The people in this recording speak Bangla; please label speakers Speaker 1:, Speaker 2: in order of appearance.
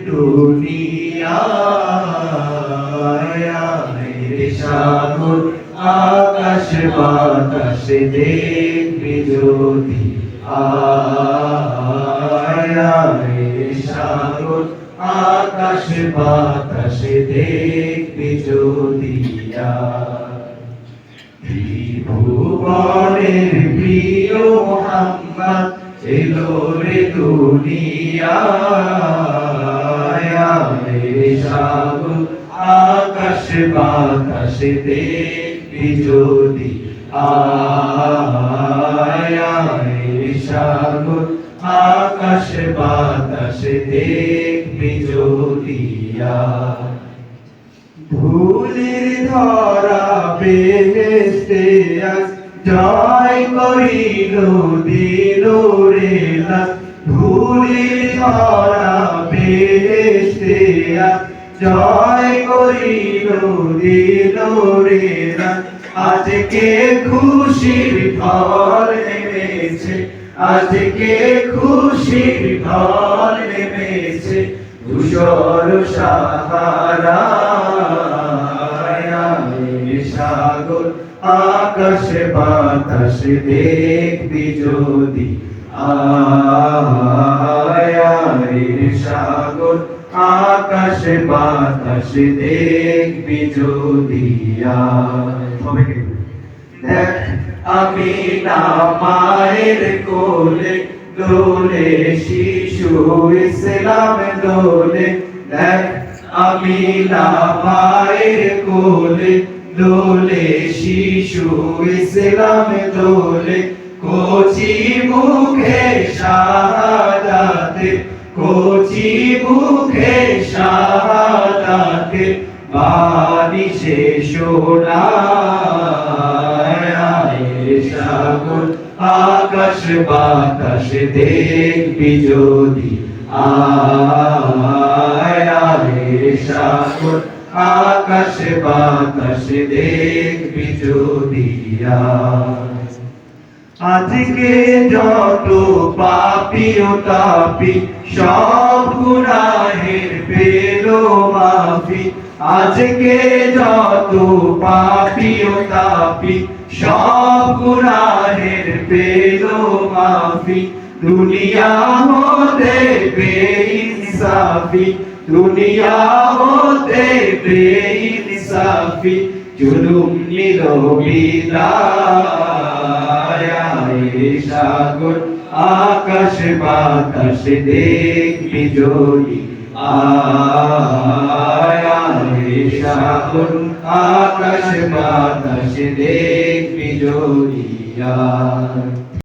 Speaker 1: দুনিয়ায় রে সাগর আকাশ বাতাস দেখবি যদি রে সাগর আকাশ বাতাস দেখবি যদি ত্রিভুবনের প্রিয় মুহাম্মদ এলো রে দুনিয়ায় রে সাগর আকাশ বাতাস দেখবি যদি রে সাগর আকাশ বাতাস দেখবি যদি ধুলির ধরা বেহেশতে আজ জয় করিল দিল রে লাজ ধুলির ধরা বেহেশতে আজ জয় করিল দিল রে লাজ আজকে খুশির ঢল নেমেছে আজকে খুশির ঢল নেমেছে ধূসর সাহারা সাগর আকাশ বাতাস দেখবি যদি সাগর আকাশ বাতাস দেখবি যদি দেখ আমি না মায়ের কোলে দোলে শিশু ইসলাম দোলে দেখ আমি না মায়ের কোলে দোলে শিশু ইসলাম দোলে কোচি মুখে শাহাদাতে কোচি মুখে শাহাদাতে বাণী সে শোনায় সাগর আকাশ বাতাস দেখবি যদি সাগর আকাশ বাতাস দেখবি যদি আজকে যত পাপী ও তাপী সব গুনাহের পেল মাফি আজকে যত পাপী ও তাপী সব গুনাহের পেল মাফি দুনিয়া হতে বেইনসাফি দুনিয়া হতে বেইনসাফি জুলুম নিল বিদায় সাগর আকাশ বাতাস দেখবি যদি সাগর আকাশ বাতাস দেখবি যদি